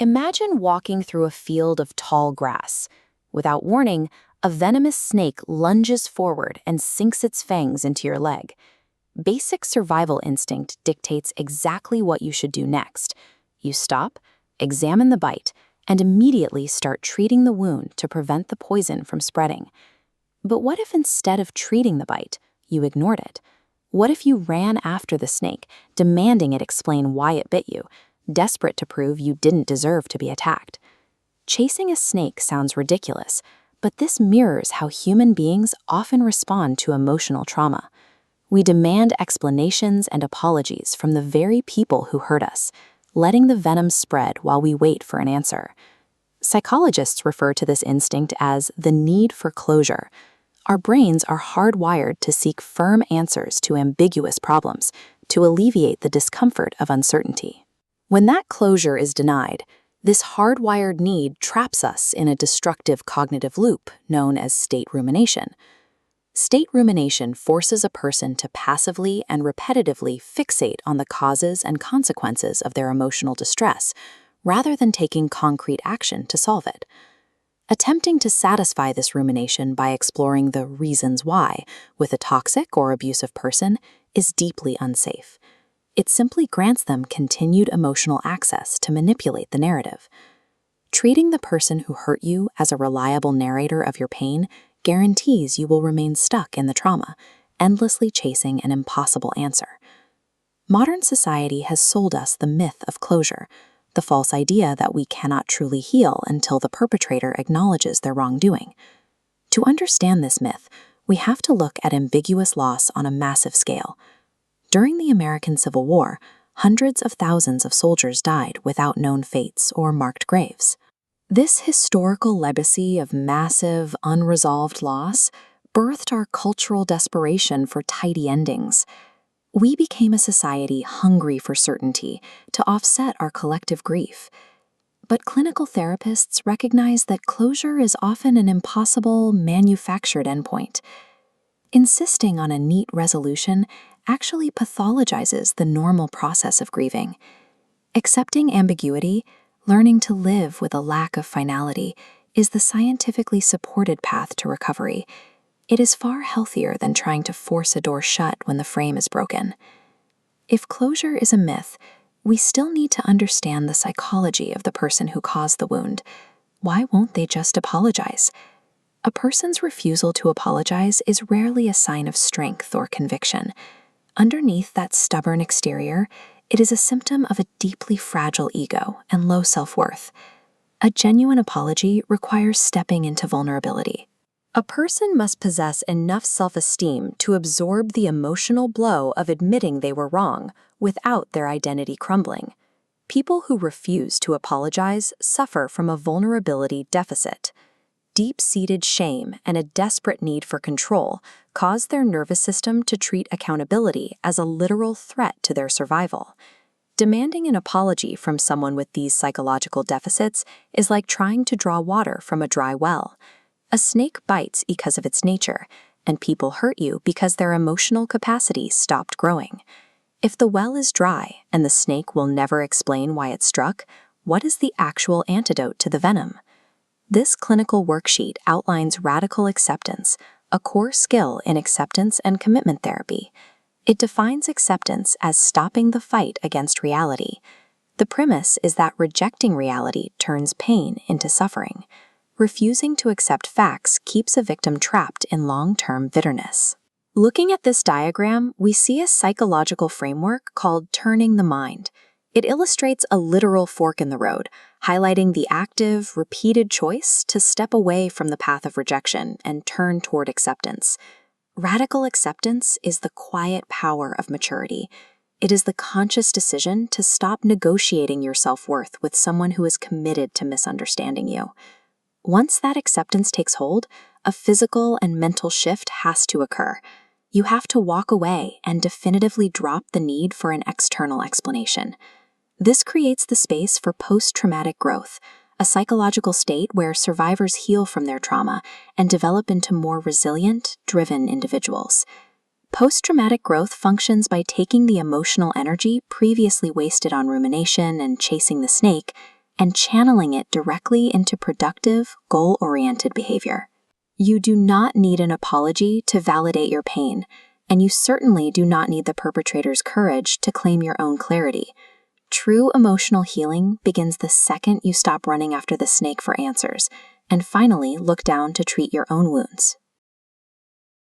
Imagine walking through a field of tall grass. Without warning, a venomous snake lunges forward and sinks its fangs into your leg. Basic survival instinct dictates exactly what you should do next. You stop, examine the bite, and immediately start treating the wound to prevent the poison from spreading. But what if instead of treating the bite, you ignored it? What if you ran after the snake, demanding it explain why it bit you, desperate to prove you didn't deserve to be attacked? Chasing a snake sounds ridiculous, but this mirrors how human beings often respond to emotional trauma. We demand explanations and apologies from the very people who hurt us, letting the venom spread while we wait for an answer. Psychologists refer to this instinct as the need for closure. Our brains are hardwired to seek firm answers to ambiguous problems, to alleviate the discomfort of uncertainty. When that closure is denied, this hardwired need traps us in a destructive cognitive loop known as state rumination. State rumination forces a person to passively and repetitively fixate on the causes and consequences of their emotional distress, rather than taking concrete action to solve it. Attempting to satisfy this rumination by exploring the reasons why with a toxic or abusive person is deeply unsafe. It simply grants them continued emotional access to manipulate the narrative. Treating the person who hurt you as a reliable narrator of your pain guarantees you will remain stuck in the trauma, endlessly chasing an impossible answer. Modern society has sold us the myth of closure, the false idea that we cannot truly heal until the perpetrator acknowledges their wrongdoing. To understand this myth, we have to look at ambiguous loss on a massive scale. During the American Civil War, hundreds of thousands of soldiers died without known fates or marked graves. This historical legacy of massive, unresolved loss birthed our cultural desperation for tidy endings. We became a society hungry for certainty to offset our collective grief. But clinical therapists recognize that closure is often an impossible, manufactured endpoint. Insisting on a neat resolution actually pathologizes the normal process of grieving. Accepting ambiguity, learning to live with a lack of finality, is the scientifically supported path to recovery. It is far healthier than trying to force a door shut when the frame is broken. If closure is a myth, we still need to understand the psychology of the person who caused the wound. Why won't they just apologize? A person's refusal to apologize is rarely a sign of strength or conviction. Underneath that stubborn exterior, it is a symptom of a deeply fragile ego and low self-worth. A genuine apology requires stepping into vulnerability. A person must possess enough self-esteem to absorb the emotional blow of admitting they were wrong without their identity crumbling. People who refuse to apologize suffer from a vulnerability deficit. Deep-seated shame and a desperate need for control cause their nervous system to treat accountability as a literal threat to their survival. Demanding an apology from someone with these psychological deficits is like trying to draw water from a dry well. A snake bites because of its nature, and people hurt you because their emotional capacity stopped growing. If the well is dry and the snake will never explain why it struck, what is the actual antidote to the venom? This clinical worksheet outlines radical acceptance, a core skill in acceptance and commitment therapy. It defines acceptance as stopping the fight against reality. The premise is that rejecting reality turns pain into suffering. Refusing to accept facts keeps a victim trapped in long-term bitterness. Looking at this diagram, we see a psychological framework called turning the mind. It illustrates a literal fork in the road, highlighting the active, repeated choice to step away from the path of rejection and turn toward acceptance. Radical acceptance is the quiet power of maturity. It is the conscious decision to stop negotiating your self-worth with someone who is committed to misunderstanding you. Once that acceptance takes hold, a physical and mental shift has to occur. You have to walk away and definitively drop the need for an external explanation. This creates the space for post-traumatic growth, a psychological state where survivors heal from their trauma and develop into more resilient, driven individuals. Post-traumatic growth functions by taking the emotional energy previously wasted on rumination and chasing the snake and channeling it directly into productive, goal-oriented behavior. You do not need an apology to validate your pain, and you certainly do not need the perpetrator's courage to claim your own clarity. True emotional healing begins the second you stop running after the snake for answers, and finally look down to treat your own wounds.